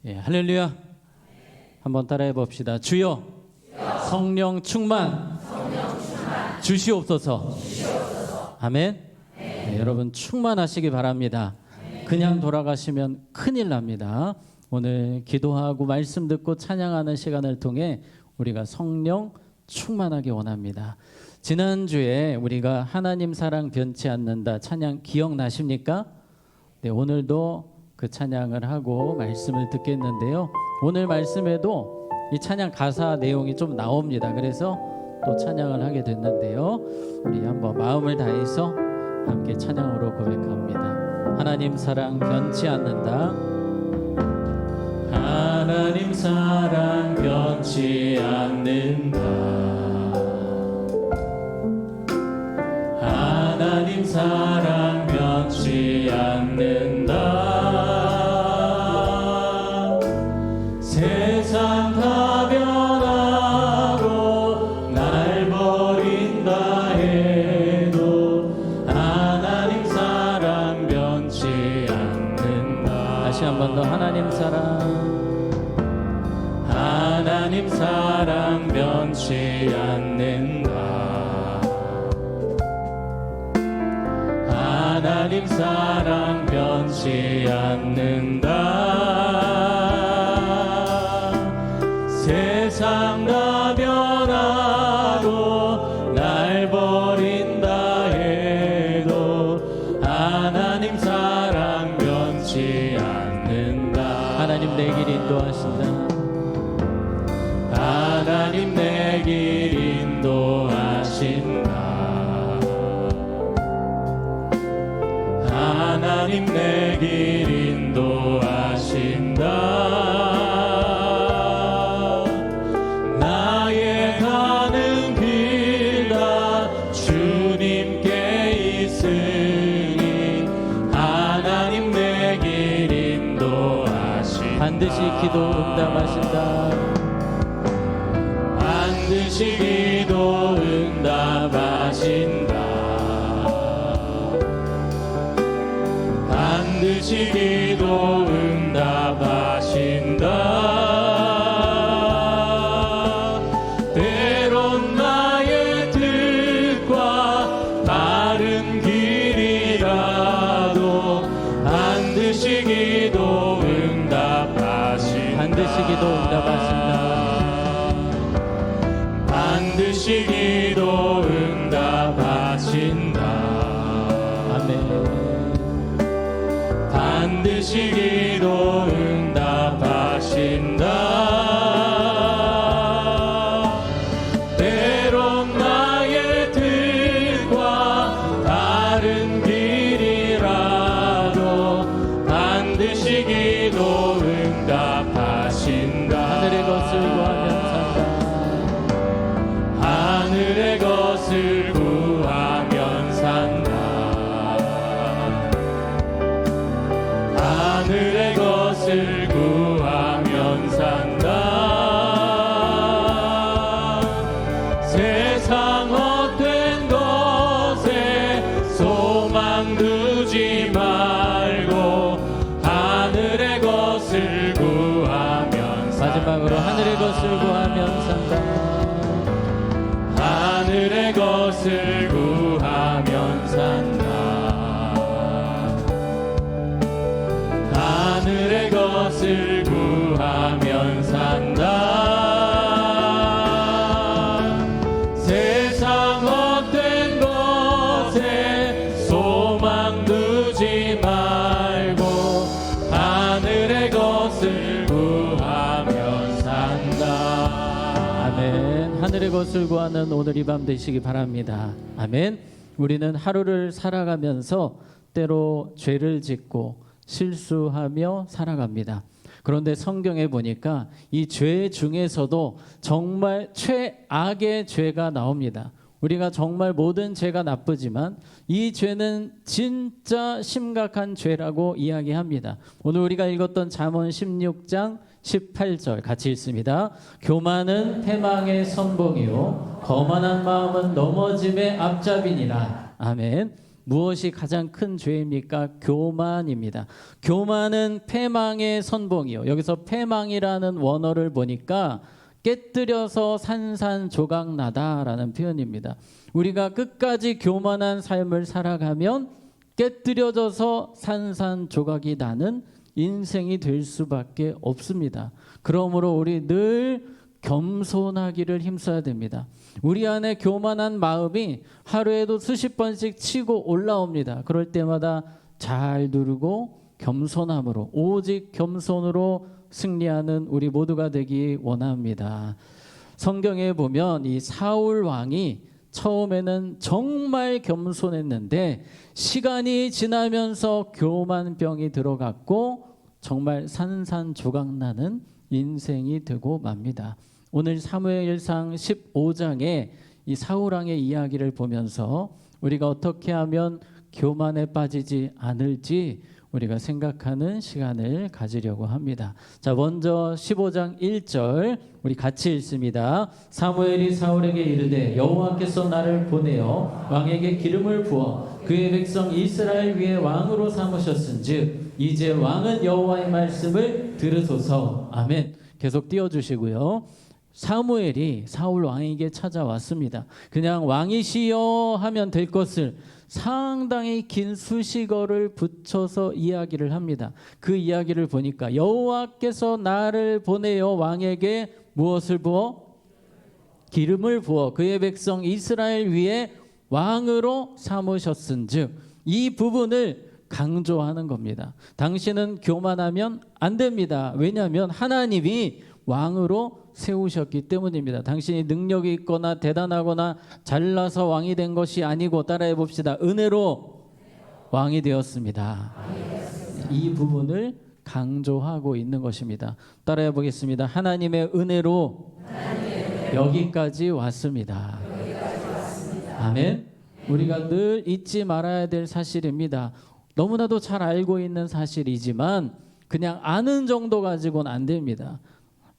예, 할렐루야. 한번 따라해 봅시다. 주여, 성령 충만, 주시옵소서. 아멘. 네, 여러분 충만하시기 바랍니다. 그냥 돌아가시면 큰일 납니다. 오늘 기도하고 말씀 듣고 찬양하는 시간을 통해 우리가 성령 충만하기 원합니다. 지난주에 우리가 하나님 사랑 변치 않는다 찬양 기억나십니까? 네, 오늘도 그 찬양을 하고 말씀을 듣겠는데요. 오늘 말씀에도 이 찬양 가사 내용이 좀 나옵니다. 그래서 또 찬양을 하게 됐는데요. 우리 한번 마음을 다해서 함께 찬양으로 고백합니다. 하나님 사랑 변치 않는다. 하나님 사랑 변치 않는다. 하나님 사랑 변치 않는다. 세상 다 변하고 날 버린다 해도 하나님 사랑 변치 않는다. 다시 한 번 더. 하나님 사랑 변치 않는다. 하나님 사랑 변치 않는다. 세상 다 변하고 날 버린다 해도 하나님 사랑 변치 않는다. 하나님 내 길 인도하신다. 하나님 내 길 인도하신다. 하나님 내 길 인도하신다. 나의 가는 길 다 주님께 있으니 하나님 내 길 인도하신다. 반드시 기도 응답하신다. 반드시 기도 응답하신다. 반드시 기도 응답하신다. 때론 나의 뜻과 다른 길이라도 반드시 기도 응답하신다. 반드시 기도 응답하신다. 반드시 기도 응답하신다. 아멘. 반드시 기도 응답하신다. 때론 나의 뜻과 다른 길이라도 반드시 기도 응답하신다. 하늘의 것을 구하면 산다. 하늘의 것을 구하면 산다. 하늘의 것을 구하면 산다. 세상 헛된 것에 소망 두지 말고 하늘의 것을 구하면 산다. 마지막으로 하늘의 것을 구하면 산다. 하늘의 것을 구하면 산다. 하늘의 것을 구하면 산다. 세상 헛된 것에 소망 두지 말고 하늘의 것을 구하면 산다. 아멘. 하늘의 것을 구하는 오늘 이 밤 되시기 바랍니다. 아멘. 우리는 하루를 살아가면서 때로 죄를 짓고 실수하며 살아갑니다. 그런데 성경에 보니까 이 죄 중에서도 정말 최악의 죄가 나옵니다. 우리가 정말 모든 죄가 나쁘지만 이 죄는 진짜 심각한 죄라고 이야기합니다. 오늘 우리가 읽었던 잠언 16장 18절 같이 읽습니다. 교만은 패망의 선봉이요 거만한 마음은 넘어짐의 앞잡이니라. 아멘. 무엇이 가장 큰 죄입니까? 교만입니다. 교만은 패망의 선봉이요. 여기서 패망이라는 원어를 보니까 깨뜨려서 산산조각나다라는 표현입니다. 우리가 끝까지 교만한 삶을 살아가면 깨뜨려져서 산산조각이 나는 인생이 될 수밖에 없습니다. 그러므로 우리 늘 겸손하기를 힘써야 됩니다. 우리 안에 교만한 마음이 하루에도 수십 번씩 치고 올라옵니다. 그럴 때마다 잘 누르고 겸손함으로, 오직 겸손으로 승리하는 우리 모두가 되기 원합니다. 성경에 보면 이 사울 왕이 처음에는 정말 겸손했는데 시간이 지나면서 교만병이 들어갔고 정말 산산조각나는 인생이 되고 맙니다. 오늘 사무엘상 15장에 이 사울 왕의 이야기를 보면서 우리가 어떻게 하면 교만에 빠지지 않을지 우리가 생각하는 시간을 가지려고 합니다. 자, 먼저 15장 1절 우리 같이 읽습니다. 사무엘이 사울에게 이르되 여호와께서 나를 보내어 왕에게 기름을 부어 그의 백성 이스라엘 위에 왕으로 삼으셨은즉 이제 왕은 여호와의 말씀을 들으소서. 아멘. 계속 띄워주시고요. 사무엘이 사울 왕에게 찾아왔습니다. 그냥 왕이시여 하면 될 것을 상당히 긴 수식어를 붙여서 이야기를 합니다. 그 이야기를 보니까 여호와께서 나를 보내어 왕에게 무엇을 부어? 기름을 부어 그의 백성 이스라엘 위에 왕으로 삼으셨은즉, 이 부분을 강조하는 겁니다. 당신은 교만하면 안 됩니다. 왜냐하면 하나님이 왕으로 세우셨기 때문입니다. 당신이 능력이 있거나 대단하거나 잘나서 왕이 된 것이 아니고, 따라해 봅시다. 은혜로 왕이 되었습니다. 이 부분을 강조하고 있는 것입니다. 따라해 보겠습니다. 하나님의 은혜로 여기까지 왔습니다. 아멘. 우리가 늘 잊지 말아야 될 사실입니다. 너무나도 잘 알고 있는 사실이지만 그냥 아는 정도 가지고는 안 됩니다.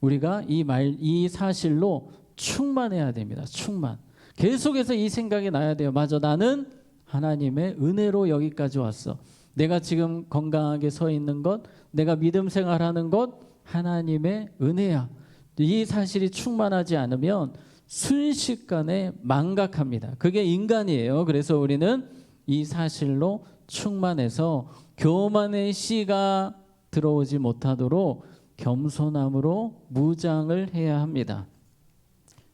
우리가 이 사실로 충만해야 됩니다. 충만. 계속해서 이 생각이 나야 돼요. 맞아, 나는 하나님의 은혜로 여기까지 왔어. 내가 지금 건강하게 서 있는 것, 내가 믿음 생활하는 것, 하나님의 은혜야. 이 사실이 충만하지 않으면 순식간에 망각합니다. 그게 인간이에요. 그래서 우리는 이 사실로 충만해서 교만의 씨가 들어오지 못하도록 겸손함으로 무장을 해야 합니다.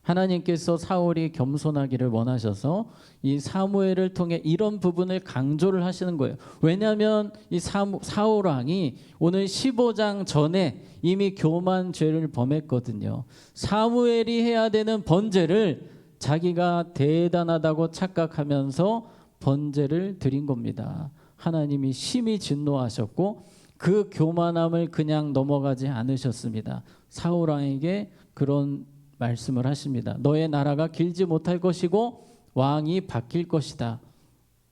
하나님께서 사울이 겸손하기를 원하셔서 이 사무엘을 통해 이런 부분을 강조를 하시는 거예요. 왜냐하면 이 사울 왕이 오늘 15장 전에 이미 교만 죄를 범했거든요. 사무엘이 해야 되는 번제를 자기가 대단하다고 착각하면서 번제를 드린 겁니다. 하나님이 심히 진노하셨고 그 교만함을 그냥 넘어가지 않으셨습니다. 사울 왕에게 그런 말씀을 하십니다. 너의 나라가 길지 못할 것이고 왕이 바뀔 것이다.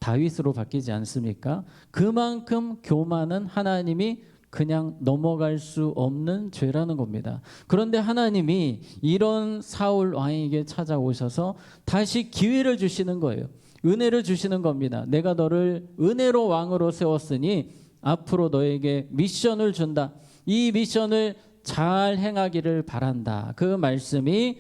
다윗으로 바뀌지 않습니까? 그만큼 교만은 하나님이 그냥 넘어갈 수 없는 죄라는 겁니다. 그런데 하나님이 이런 사울 왕에게 찾아오셔서 다시 기회를 주시는 거예요. 은혜를 주시는 겁니다. 내가 너를 은혜로 왕으로 세웠으니 앞으로 너에게 미션을 준다. 이 미션을 잘 행하기를 바란다. 그 말씀이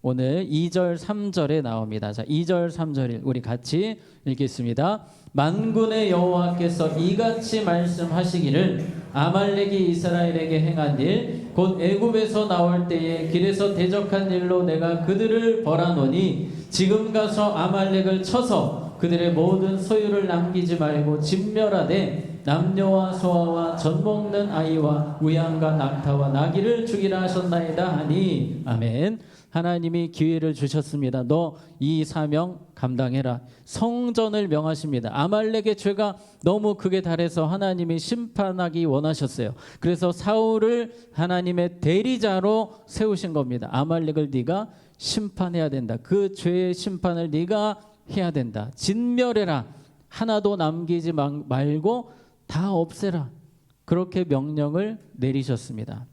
오늘 2절 3절에 나옵니다. 자, 2절 3절 우리 같이 읽겠습니다. 만군의 여호와께서 이같이 말씀하시기를 아말렉이 이스라엘에게 행한 일 곧 애굽에서 나올 때에 길에서 대적한 일로 내가 그들을 벌하노니 지금 가서 아말렉을 쳐서 그들의 모든 소유를 남기지 말고 진멸하되 남녀와 소아와 젖 먹는 아이와 우양과 낙타와 나귀를 죽이라 하셨나이다 하니. 아멘. 하나님이 기회를 주셨습니다. 너 이 사명 감당해라. 성전을 명하십니다. 아말렉의 죄가 너무 크게 달해서 하나님이 심판하기 원하셨어요. 그래서 사울을 하나님의 대리자로 세우신 겁니다. 아말렉을 네가 심판해야 된다. 그 죄의 심판을 네가 해야 된다. 진멸해라. 하나도 남기지 말고 다 없애라. 그렇게 명령을 내리셨습니다.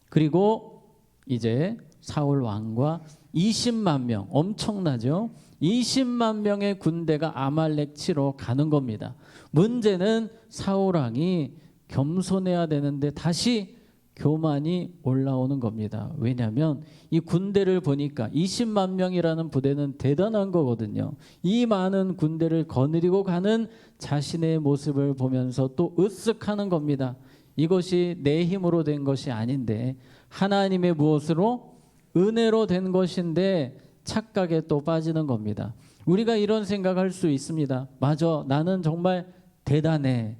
그리고 이제 사울 왕과 20만 명, 엄청나죠? 20만 명의 군대가 아말렉 치러 가는 겁니다. 문제는 사울왕이 겸손해야 되는데 다시 교만이 올라오는 겁니다. 왜냐하면 이 군대를 보니까 20만 명이라는 부대는 대단한 거거든요. 이 많은 군대를 거느리고 가는 자신의 모습을 보면서 또 으쓱하는 겁니다. 이것이 내 힘으로 된 것이 아닌데 하나님의 무엇으로? 은혜로 된 것인데 착각에 또 빠지는 겁니다. 우리가 이런 생각할 수 있습니다. 맞아, 나는 정말 대단해.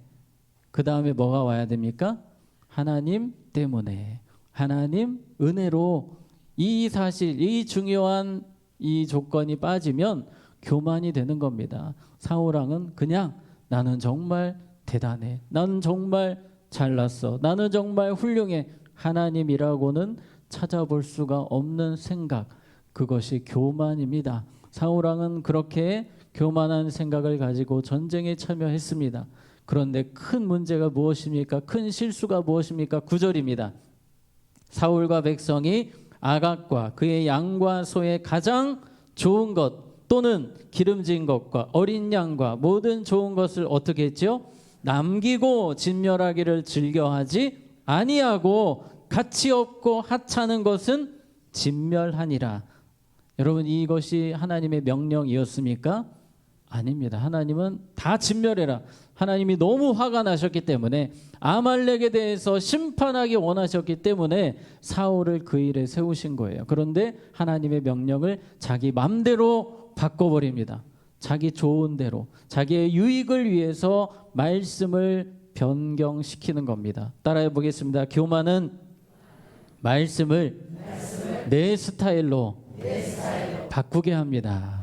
그 다음에 뭐가 와야 됩니까? 하나님 때문에, 하나님 은혜로. 이 사실, 이 중요한 이 조건이 빠지면 교만이 되는 겁니다. 사울왕은 그냥 나는 정말 대단해, 나는 정말 잘났어, 나는 정말 훌륭해, 하나님이라고는 찾아볼 수가 없는 생각, 그것이 교만입니다. 사울왕은 그렇게 교만한 생각을 가지고 전쟁에 참여했습니다. 그런데 큰 문제가 무엇입니까? 큰 실수가 무엇입니까? 9절입니다. 사울과 백성이 아각과 그의 양과 소의 가장 좋은 것 또는 기름진 것과 어린 양과 모든 좋은 것을 어떻게 했죠? 남기고 진멸하기를 즐겨하지 아니하고 가치 없고 하찮은 것은 진멸하니라. 여러분, 이것이 하나님의 명령이었습니까? 아닙니다. 하나님은 다 진멸해라. 하나님이 너무 화가 나셨기 때문에, 아말렉에 대해서 심판하기 원하셨기 때문에 사울을 그 일에 세우신 거예요. 그런데 하나님의 명령을 자기 맘대로 바꿔버립니다. 자기 좋은 대로, 자기의 유익을 위해서 말씀을 변경시키는 겁니다. 따라해 보겠습니다. 교만은 말씀을 내 스타일로 바꾸게 합니다.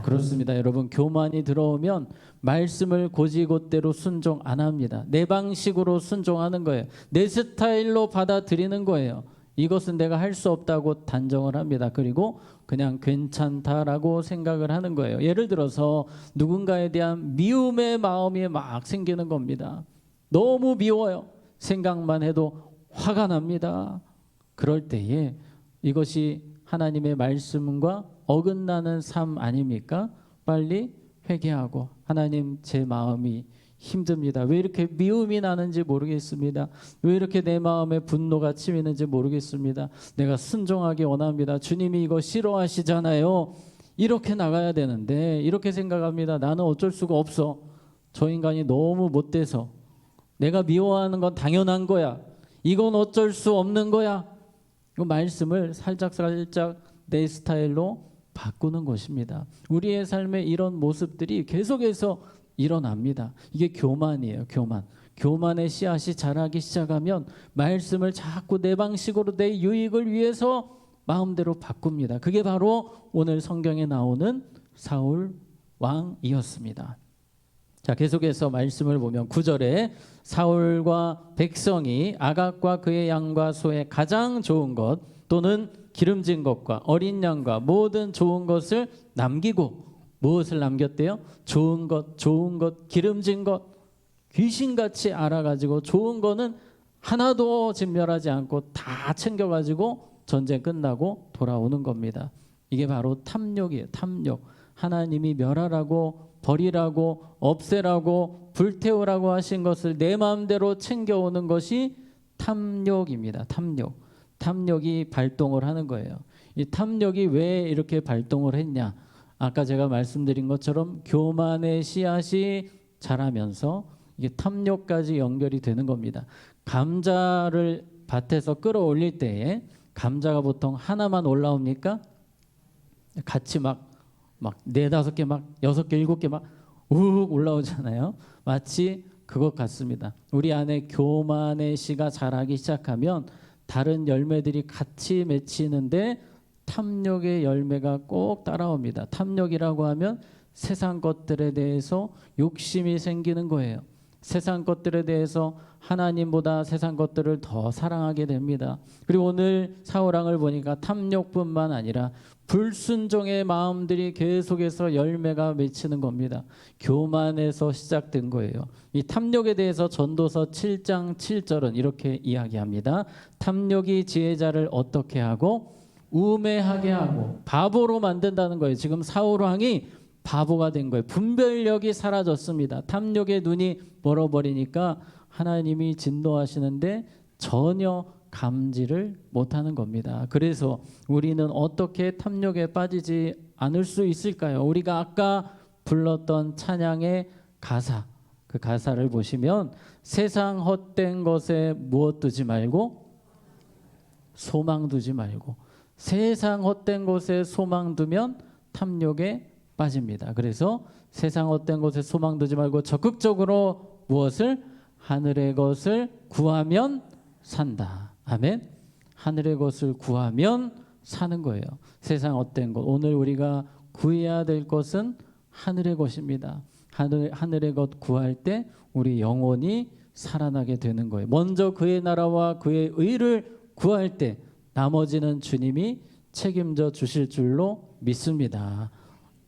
그렇습니다. 여러분, 교만이 들어오면 말씀을 곧이곧대로 순종 안 합니다. 내 방식으로 순종하는 거예요. 내 스타일로 받아들이는 거예요. 이것은 내가 할 수 없다고 단정을 합니다. 그리고 그냥 괜찮다라고 생각을 하는 거예요. 예를 들어서 누군가에 대한 미움의 마음이 막 생기는 겁니다. 너무 미워요. 생각만 해도 화가 납니다. 그럴 때에 이것이 하나님의 말씀과 어긋나는 삶 아닙니까? 빨리 회개하고, 하나님, 제 마음이 힘듭니다. 왜 이렇게 미움이 나는지 모르겠습니다. 왜 이렇게 내 마음에 분노가 치미는지 모르겠습니다. 내가 순종하기 원합니다. 주님이 이거 싫어하시잖아요. 이렇게 나가야 되는데 이렇게 생각합니다. 나는 어쩔 수가 없어. 저 인간이 너무 못돼서. 내가 미워하는 건 당연한 거야. 이건 어쩔 수 없는 거야. 이 말씀을 살짝 내 스타일로 바꾸는 것입니다. 우리의 삶에 이런 모습들이 계속해서 일어납니다. 이게 교만이에요. 교만의 씨앗이 자라기 시작하면 말씀을 자꾸 내 방식으로 내 유익을 위해서 마음대로 바꿉니다. 그게 바로 오늘 성경에 나오는 사울 왕이었습니다. 자, 계속해서 말씀을 보면 9절에 사울과 백성이 아각과 그의 양과 소의 가장 좋은 것 또는 기름진 것과 어린 양과 모든 좋은 것을 남기고, 무엇을 남겼대요? 좋은 것, 기름진 것. 귀신같이 알아가지고 좋은 거는 하나도 진멸하지 않고 다 챙겨가지고 전쟁 끝나고 돌아오는 겁니다. 이게 바로 탐욕이에요. 탐욕. 하나님이 멸하라고, 버리라고, 없애라고, 불태우라고 하신 것을 내 마음대로 챙겨오는 것이 탐욕입니다. 탐욕이 발동을 하는 거예요. 이 탐욕이 왜 이렇게 발동을 했냐? 아까 제가 말씀드린 것처럼 교만의 씨앗이 자라면서 이게 탐욕까지 연결이 되는 겁니다. 감자를 밭에서 끌어올릴 때에 감자가 보통 하나만 올라옵니까? 같이 막 4-5개, 막 6개, 7개 막 우욱 올라오잖아요. 마치 그것 같습니다. 우리 안에 교만의 씨가 자라기 시작하면 다른 열매들이 같이 맺히는데 탐욕의 열매가 꼭 따라옵니다. 탐욕이라고 하면 세상 것들에 대해서 욕심이 생기는 거예요. 세상 것들에 대해서 하나님보다 세상 것들을 더 사랑하게 됩니다. 그리고 오늘 사울왕을 보니까 탐욕뿐만 아니라 불순종의 마음들이 계속해서 열매가 맺히는 겁니다. 교만에서 시작된 거예요. 이 탐욕에 대해서 전도서 7장 7절은 이렇게 이야기합니다. 탐욕이 지혜자를 어떻게 하고 우매하게 하고 바보로 만든다는 거예요. 지금 사울 왕이 바보가 된 거예요. 분별력이 사라졌습니다. 탐욕의 눈이 멀어버리니까 하나님이 진노하시는데 전혀 감지를 못하는 겁니다. 그래서 우리는 어떻게 탐욕에 빠지지 않을 수 있을까요? 우리가 아까 불렀던 찬양의 가사, 그 가사를 보시면 세상 헛된 것에 무엇 두지 말고 소망 두지 말고, 세상 헛된 것에 소망 두면 탐욕에 빠집니다. 그래서 세상 헛된 것에 소망 두지 말고 적극적으로 무엇을? 하늘의 것을 구하면 산다. 아멘. 하늘의 것을 구하면 사는 거예요. 세상 헛된 것. 오늘 우리가 구해야 될 것은 하늘의 것입니다. 하늘의 것 구할 때 우리 영혼이 살아나게 되는 거예요. 먼저 그의 나라와 그의 의를 구할 때 나머지는 주님이 책임져 주실 줄로 믿습니다.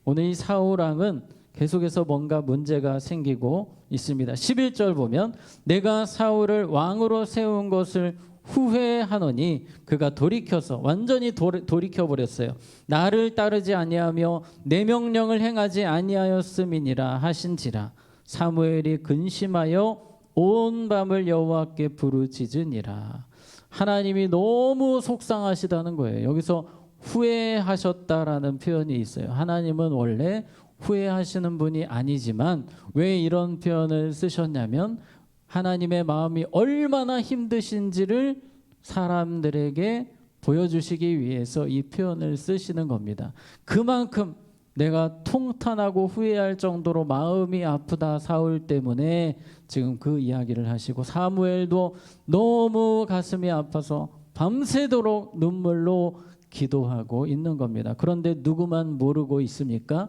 오늘 이 사울 왕은 계속해서 뭔가 문제가 생기고 있습니다. 11절 보면 내가 사울을 왕으로 세운 것을 후회하노니 그가 돌이켜서 완전히 돌이켜버렸어요. 나를 따르지 아니하며 내 명령을 행하지 아니하였음이니라 하신지라. 사무엘이 근심하여 온 밤을 여호와께 부르짖으니라. 하나님이 너무 속상하시다는 거예요. 여기서 후회하셨다라는 표현이 있어요. 하나님은 원래 후회하시는 분이 아니지만 왜 이런 표현을 쓰셨냐면 하나님의 마음이 얼마나 힘드신지를 사람들에게 보여주시기 위해서 이 표현을 쓰시는 겁니다. 그만큼 내가 통탄하고 후회할 정도로 마음이 아프다 사울 때문에 지금 그 이야기를 하시고, 사무엘도 너무 가슴이 아파서 밤새도록 눈물로 기도하고 있는 겁니다. 그런데 누구만 모르고 있습니까?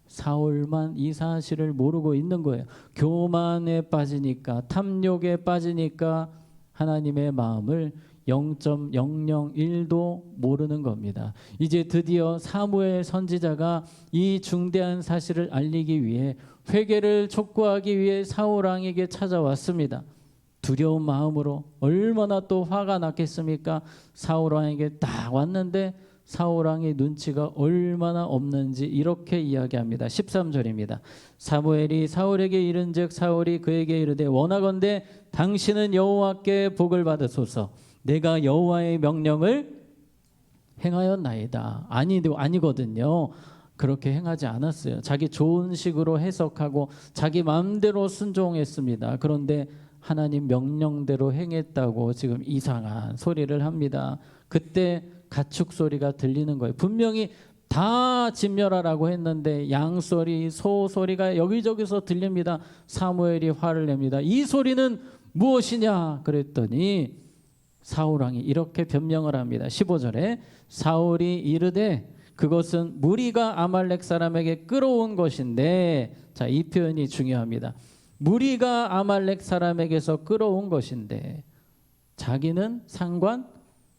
사울만 이 사실을 모르고 있는 거예요. 교만에 빠지니까, 탐욕에 빠지니까 하나님의 마음을 0.001도 모르는 겁니다. 이제 드디어 사무엘 선지자가 이 중대한 사실을 알리기 위해 회개를 촉구하기 위해 사울 왕에게 찾아왔습니다. 두려운 마음으로. 얼마나 또 화가 났겠습니까? 사울 왕에게 딱 왔는데 사울 왕의 눈치가 얼마나 없는지 이렇게 이야기합니다. 13절입니다. 사무엘이 사울에게 이른즉 사울이 그에게 이르되 원하건대 당신은 여호와께 복을 받으소서. 내가 여호와의 명령을 행하였나이다. 아니거든요. 그렇게 행하지 않았어요. 자기 좋은 식으로 해석하고 자기 마음대로 순종했습니다. 그런데 하나님 명령대로 행했다고 지금 이상한 소리를 합니다. 그때 가축 소리가 들리는 거예요. 분명히 다 진멸하라고 했는데 양 소리, 소 소리가 여기저기서 들립니다. 사무엘이 화를 냅니다. 이 소리는 무엇이냐 그랬더니 사울 왕이 이렇게 변명을 합니다. 15절에 사울이 이르되 그것은 무리가 아말렉 사람에게 끌어온 것인데, 자, 이 표현이 중요합니다. 무리가 아말렉 사람에게서 끌어온 것인데 자기는 상관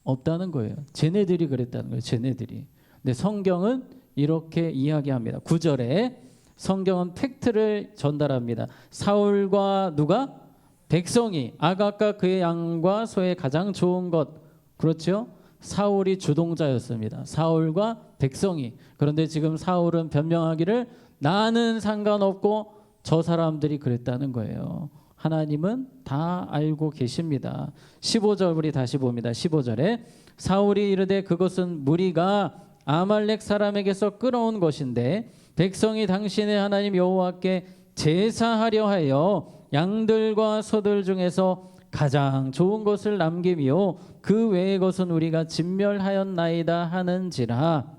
없다는 거예요. 쟤네들이 그랬다는 거예요. 쟤네들이. 근데 성경은 이렇게 이야기합니다. 9절에 성경은 팩트를 전달합니다. 사울과 누가? 백성이 아각과 그의 양과 소의 가장 좋은 것, 그렇죠? 사울이 주동자였습니다. 사울과 백성이. 그런데 지금 사울은 변명하기를 나는 상관없고 저 사람들이 그랬다는 거예요. 하나님은 다 알고 계십니다. 15절 우리 다시 봅니다. 15절에 사울이 이르되 그것은 무리가 아말렉 사람에게서 끌어온 것인데 백성이 당신의 하나님 여호와께 제사하려 하여 양들과 소들 중에서 가장 좋은 것을 남기며 그 외의 것은 우리가 진멸하였나이다 하는지라.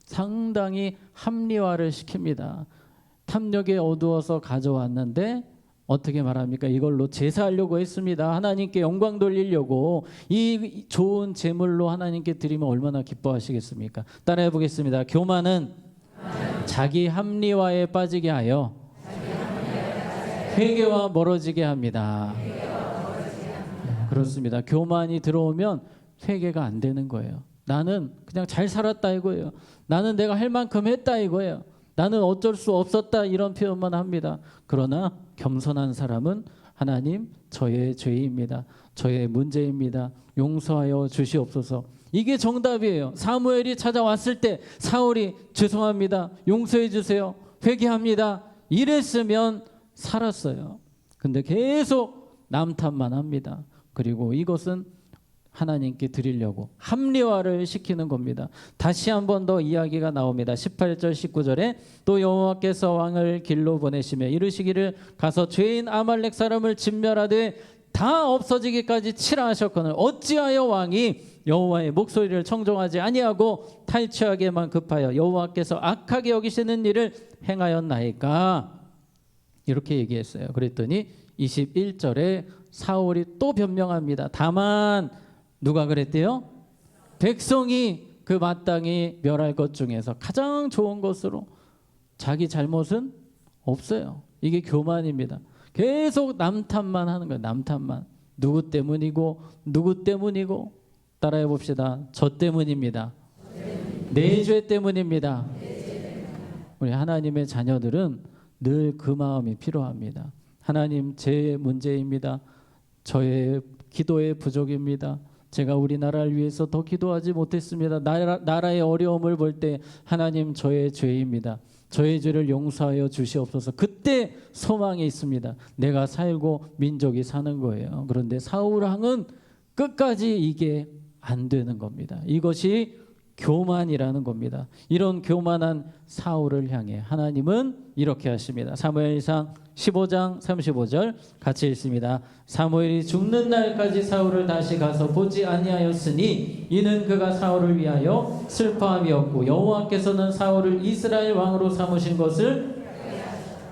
상당히 합리화를 시킵니다. 탐욕에 어두워서 가져왔는데 어떻게 말합니까? 이걸로 제사하려고 했습니다. 하나님께 영광 돌리려고. 이 좋은 제물로 하나님께 드리면 얼마나 기뻐하시겠습니까? 따라해 보겠습니다. 교만은 자기 합리화에 빠지게 하여 회개와 멀어지게 합니다. 그렇습니다. 교만이 들어오면 회개가 안 되는 거예요. 나는 그냥 잘 살았다 이거예요. 나는 내가 할 만큼 했다 이거예요. 나는 어쩔 수 없었다 이런 표현만 합니다. 그러나 겸손한 사람은 하나님, 저의 죄입니다. 저의 문제입니다. 용서하여 주시옵소서. 이게 정답이에요. 사무엘이 찾아왔을 때 사울이 죄송합니다. 용서해 주세요. 회개합니다. 이랬으면 살았어요. 근데 계속 남탓만 합니다. 그리고 이것은 하나님께 드리려고 합리화를 시키는 겁니다. 다시 한 번 더 이야기가 나옵니다. 18절 19절에 또 여호와께서 왕을 길로 보내시며 이르시기를 가서 죄인 아말렉 사람을 진멸하되 다 없어지기까지 치라 하셨거늘 어찌하여 왕이 여호와의 목소리를 청종하지 아니하고 탈취하게만 급하여 여호와께서 악하게 여기시는 일을 행하였나이까. 이렇게 얘기했어요. 그랬더니 21절에 사울이 또 변명합니다. 다만 누가 그랬대요? 백성이 그 마땅히 멸할 것 중에서 가장 좋은 것으로 자기 잘못은 없어요. 이게 교만입니다. 계속 남탓만 하는 거예요. 남탓만. 누구 때문이고 누구 때문이고. 따라해 봅시다. 저 때문입니다. 내 죄 때문입니다. 우리 하나님의 자녀들은 늘 그 마음이 필요합니다. 하나님, 제 문제입니다. 저의 기도의 부족입니다. 제가 우리나라를 위해서 더 기도하지 못했습니다. 나라의 어려움을 볼 때 하나님, 저의 죄입니다. 저의 죄를 용서하여 주시옵소서. 그때 소망이 있습니다. 내가 살고 민족이 사는 거예요. 그런데 사울 왕은 끝까지 이게 안 되는 겁니다. 이것이 교만이라는 겁니다. 이런 교만한 사울을 향해 하나님은 이렇게 하십니다. 사무엘상 15장 35절 같이 읽습니다. 사무엘이 죽는 날까지 사울을 다시 가서 보지 아니하였으니 이는 그가 사울을 위하여 슬퍼함이었고 여호와께서는 사울을 이스라엘 왕으로 삼으신 것을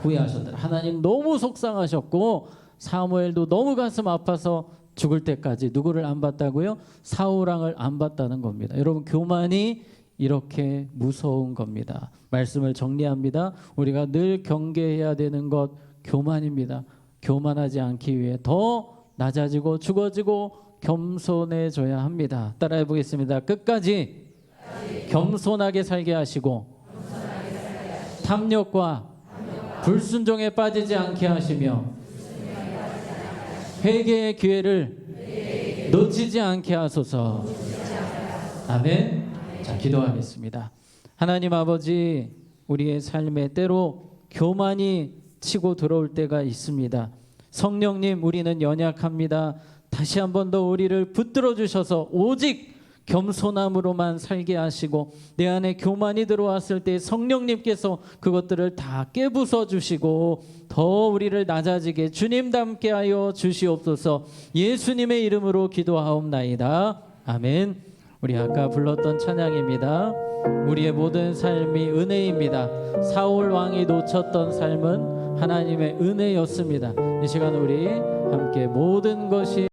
후회하셨더라. 하나님 너무 속상하셨고 사무엘도 너무 가슴 아파서 죽을 때까지 누구를 안 봤다고요? 사울 왕을 안 봤다는 겁니다. 여러분, 교만이 이렇게 무서운 겁니다. 말씀을 정리합니다. 우리가 늘 경계해야 되는 것 교만입니다. 교만하지 않기 위해 더 낮아지고 죽어지고 겸손해져야 합니다. 따라해 보겠습니다. 끝까지 겸손하게 살게 하시고 탐욕과 불순종에 빠지지 않게 하시며 회개의 기회를 놓치지 않게 하소서. 아멘. 자, 기도하겠습니다. 하나님 아버지, 우리의 삶에 때로 교만이 치고 들어올 때가 있습니다. 성령님, 우리는 연약합니다. 다시 한 번 더 우리를 붙들어 주셔서 오직 겸손함으로만 살게 하시고 내 안에 교만이 들어왔을 때 성령님께서 그것들을 다 깨부숴 주시고 더 우리를 낮아지게 주님 닮게 하여 주시옵소서. 예수님의 이름으로 기도하옵나이다. 아멘. 우리 아까 불렀던 찬양입니다. 우리의 모든 삶이 은혜입니다. 사울 왕이 놓쳤던 삶은 하나님의 은혜였습니다. 이 시간 우리 함께 모든 것이